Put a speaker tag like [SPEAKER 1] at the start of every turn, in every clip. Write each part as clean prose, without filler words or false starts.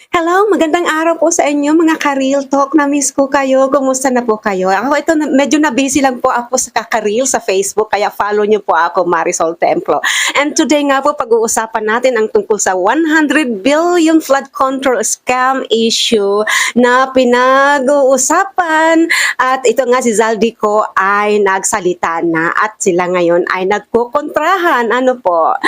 [SPEAKER 1] Hello, magandang araw po sa inyo mga ka-real talk. Na-miss ko kayo. Kumusta na po kayo? Ako ito, medyo na-busy lang po ako sa kaka-reel sa Facebook, kaya follow niyo po ako, Marisol Templo. And today nga po, pag-uusapan natin ang tungkol sa 100 billion flood control scam issue na pinag-uusapan. At ito nga si Zaldico ay nagsalita na at sila ngayon ay nagkukontrahan. Ano po?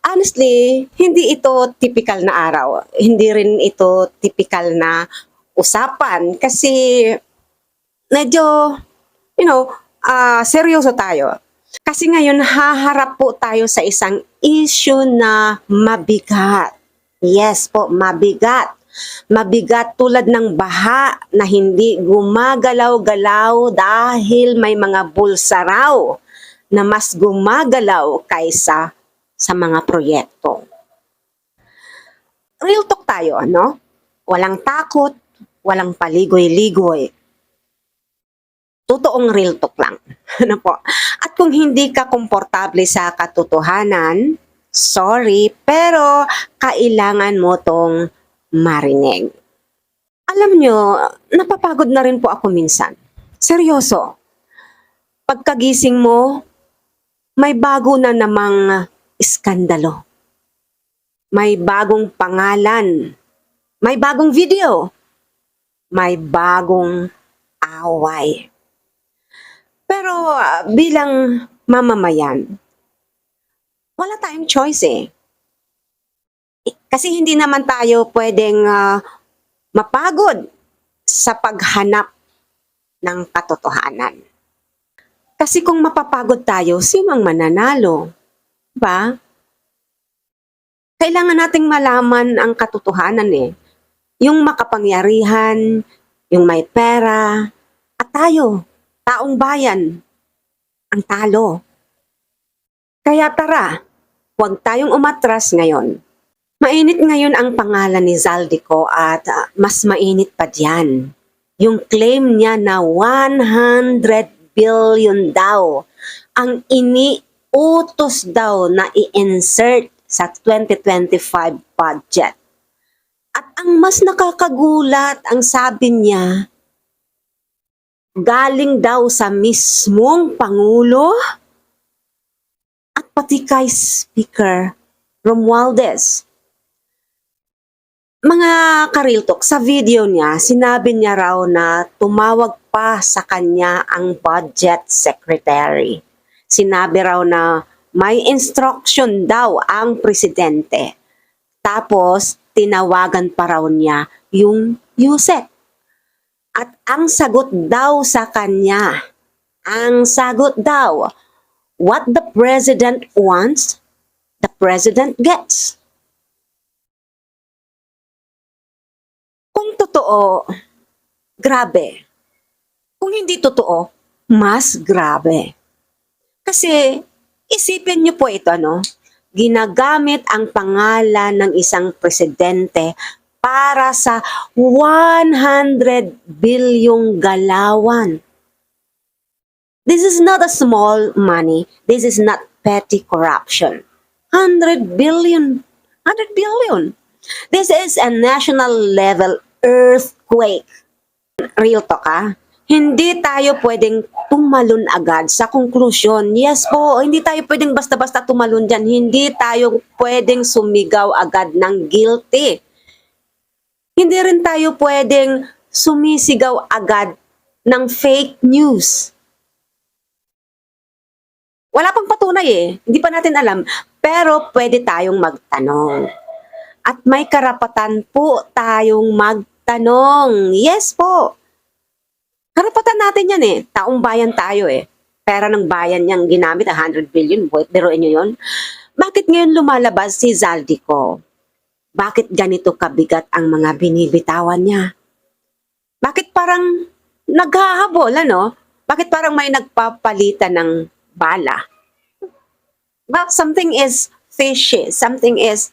[SPEAKER 1] Honestly, hindi ito typical na araw. Hindi rin ito typical na usapan kasi medyo, seryoso tayo. Kasi ngayon haharap po tayo sa isang issue na mabigat. Yes po, mabigat. Mabigat tulad ng baha na hindi gumagalaw-galaw dahil may mga bulsa raw na mas gumagalaw kaysa sa mga proyekto. Real talk tayo, ano? Walang takot, walang paligoy-ligoy. Totoong real talk lang. Ano po? At kung hindi ka komportable sa katotohanan, sorry, pero kailangan mo tong marinig. Alam nyo, napapagod na rin po ako minsan. Seryoso. Pagkagising mo, may bago na namang iskandalo. May bagong pangalan. May bagong video. May bagong away. Pero bilang mamamayan, wala tayong choice eh. Kasi hindi naman tayo pwedeng mapagod sa paghanap ng katotohanan. Kasi kung mapapagod tayo, sino ang mananalo? Ba? Kailangan nating malaman ang katotohanan eh. Yung makapangyarihan, yung may pera, at tayo, taong bayan, ang talo. Kaya tara, huwag tayong umatras ngayon. Mainit ngayon ang pangalan ni Zaldico at mas mainit pa diyan. Yung claim niya na 100 billion daw ang iniutos daw na i-insert sa 2025 budget. At ang mas nakakagulat, ang sabi niya, galing daw sa mismong Pangulo at pati kay Speaker Romualdez. Mga ka-real talk, sa video niya, sinabi niya raw na tumawag pa sa kanya ang budget secretary. Sinabi raw na may instruction daw ang presidente. Tapos, tinawagan pa raw niya yung USEC. At ang sagot daw sa kanya, what the president wants, the president gets. Kung totoo, grabe. Kung hindi totoo, mas grabe. Kasi, isipin niyo po ito, no? Ginagamit ang pangalan ng isang presidente para sa 100 bilyong galawan. This is not a small money. This is not petty corruption. 100 billion. 100 billion. This is a national level earthquake. Real talk Hindi tayo pwedeng tumalon agad sa konklusyon. Yes po, hindi tayo pwedeng basta-basta tumalon dyan. Hindi tayo pwedeng sumigaw agad ng guilty. Hindi rin tayo pwedeng sumisigaw agad ng fake news. Wala pang patunay eh. Hindi pa natin alam. Pero pwede tayong magtanong. At may karapatan po tayong magtanong. Yes po. Karapatan natin yan eh. Taong bayan tayo eh. Pera ng bayan niyang ginamit, 100 billion. Biruin nyo yun. Bakit ngayon lumalabas si Zaldico? Bakit ganito kabigat ang mga binibitawan niya? Bakit parang naghahabol, ano? Bakit parang may nagpapalitan ng bala? Well, something is fishy. Something is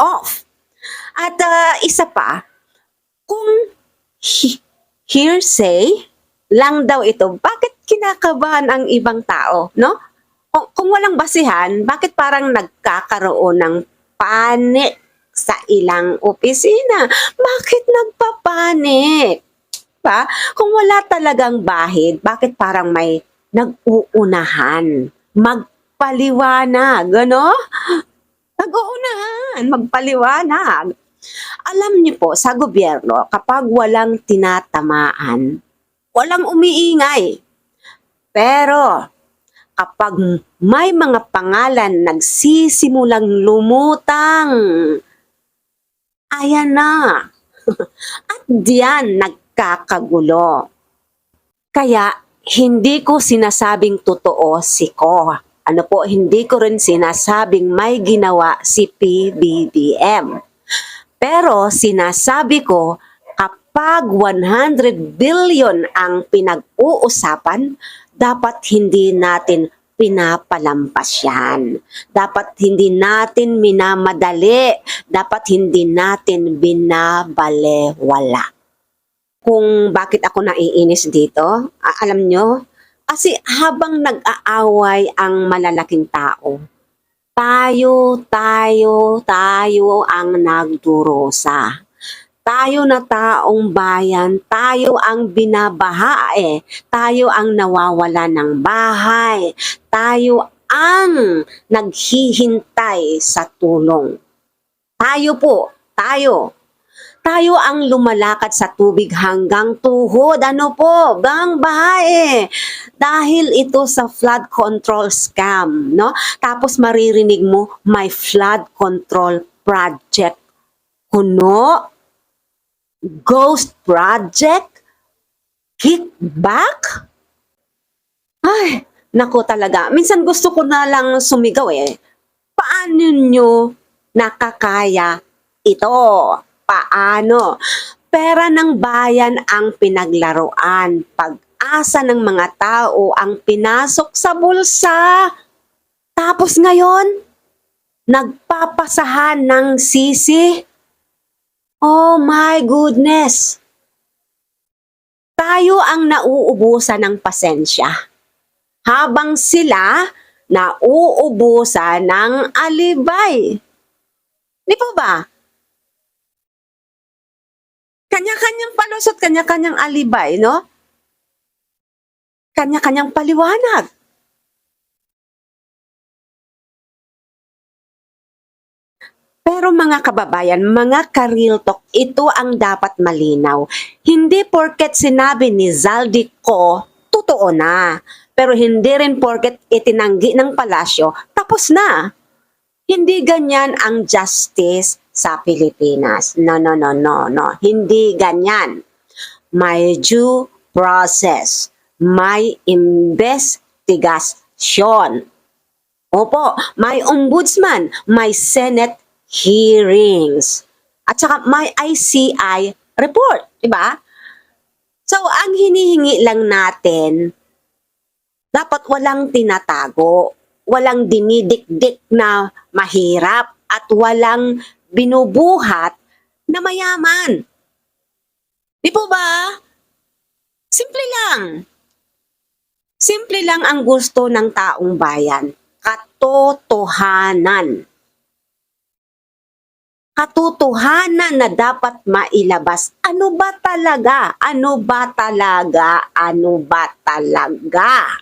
[SPEAKER 1] off. At isa pa, kung hearsay lang daw ito, bakit kinakabahan ang ibang tao, no? Kung walang basihan, bakit parang nagkakaroon ng panic sa ilang opisina. Bakit nagpapanik? Pa? Kung wala talagang bahid, bakit parang may nag-uunahan? Magpaliwanag, ano? Nag-uunahan, magpaliwanag. Alam niyo po, sa gobyerno, kapag walang tinatamaan, walang umiingay. Pero kapag may mga pangalan nagsisimulang lumutang, ayan na. At diyan nagkakagulo. Kaya hindi ko sinasabing totoo si Ko. Ano po, hindi ko rin sinasabing may ginawa si PBBM. Pero sinasabi ko, kapag 100 billion ang pinag-uusapan, dapat hindi natin pinapalampas yan. Dapat hindi natin minamadali. Dapat hindi natin binabalewala. Kung bakit ako naiinis dito, alam nyo, kasi habang nag-aaway ang malalaking tao, tayo ang nagdurusa. Tayo na taong bayan, tayo ang binabaha tayo ang nawawala ng bahay, tayo ang naghihintay sa tulong. Tayo ang lumalakad sa tubig hanggang tuhod. Ano po? Bang bahay. Dahil ito sa flood control scam, no? Tapos maririnig mo, may flood control project. Kuno? Ghost project? Kickback? Ay, nako talaga. Minsan gusto ko na lang sumigaw Paano nyo nakakaya ito? Paano? Pera ng bayan ang pinaglaruan. Pag-asa ng mga tao ang pinasok sa bulsa. Tapos ngayon, nagpapasahan ng sisi. Oh my goodness! Tayo ang nauubusan ng pasensya. Habang sila nauubusan ng alibay. Di po ba? Kanya-kanyang palusot, kanya-kanyang alibay, no? Kanya-kanyang paliwanag. Pero mga kababayan, mga ka-real talk, ito ang dapat malinaw. Hindi porket sinabi ni Zaldico, totoo na. Pero hindi rin porket itinanggi ng palasyo, tapos na. Hindi ganyan ang justice sa Pilipinas. No. Hindi ganyan. May due process. May investigasyon. Opo, may ombudsman, may Senate hearings. At saka may ICI report, di ba? So, ang hinihingi lang natin, dapat walang tinatago, walang dinidikdik na mahirap, at walang binubuhat na mayaman. Di po ba? Simple lang. Simple lang ang gusto ng taong bayan. Katotohanan. Katotohanan na dapat mailabas. Ano ba talaga? Ano ba talaga? Ano ba talaga?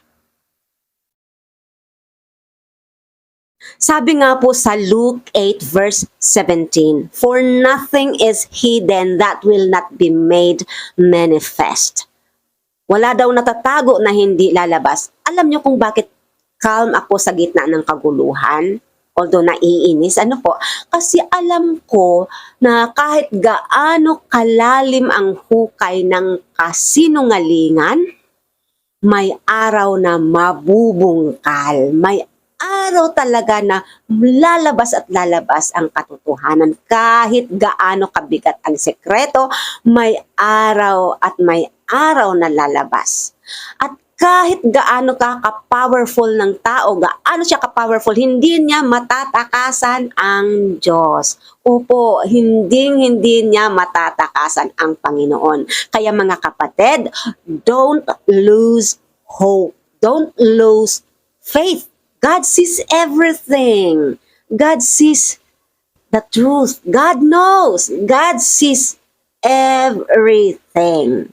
[SPEAKER 1] Sabi nga po sa Luke 8 verse 17, "For nothing is hidden that will not be made manifest." Wala daw natatago na hindi lalabas. Alam niyo kung bakit calm ako sa gitna ng kaguluhan? Although naiinis, ano po? Kasi alam ko na kahit gaano kalalim ang hukay ng kasinungalingan, may araw na mabubungkal. May araw talaga na lalabas at lalabas ang katotohanan. Kahit gaano kabigat ang sekreto, may araw at may araw na lalabas. At kahit gaano ka-powerful ng tao, gaano siya ka-powerful, hindi niya matatakasan ang Diyos. Opo, hindi niya matatakasan ang Panginoon. Kaya mga kapatid, don't lose hope. Don't lose faith. God sees everything. God sees the truth. God knows. God sees everything.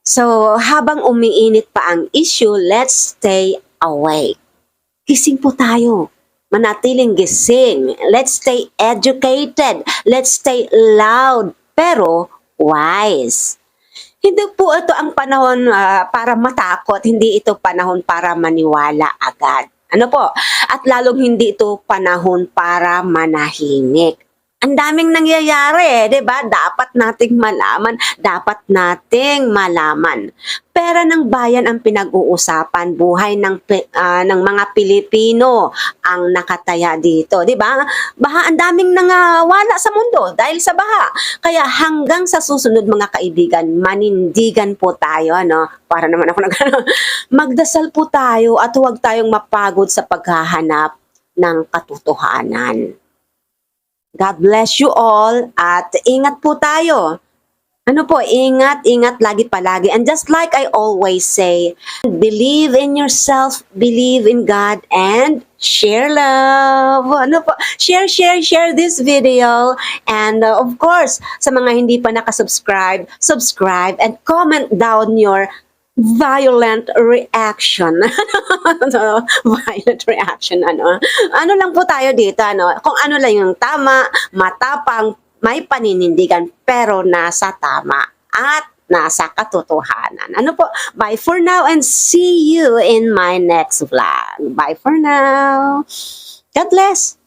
[SPEAKER 1] So, habang umiinit pa ang issue, let's stay awake. Gising po tayo. Manatiling gising. Let's stay educated. Let's stay loud, pero wise. Hindi po ito ang panahon para matakot. Hindi ito panahon para maniwala agad. Ano po? At lalong hindi ito panahon para manahimik. Ang daming nangyayari, 'di ba? Dapat nating malaman, dapat nating malaman. Pera ng bayan ang pinag-uusapan, buhay ng mga Pilipino ang nakataya dito, 'di ba? Baha, ang daming nangawala sa mundo dahil sa baha. Kaya hanggang sa susunod mga kaibigan, manindigan po tayo, ano? Para naman ako magdasal po tayo at huwag tayong mapagod sa paghahanap ng katotohanan. God bless you all at ingat po tayo. Ano po, ingat, ingat lagi palagi. And just like I always say, believe in yourself, believe in God, and share love. Ano po, share this video. And of course, sa mga hindi pa nakasubscribe, subscribe and comment down your violent reaction. Violent reaction, ano? Ano lang po tayo dito, ano? Kung ano lang yung tama, matapang, may paninindigan, pero nasa tama at nasa katotohanan. Ano po? Bye for now and see you in my next vlog. Bye for now. God bless.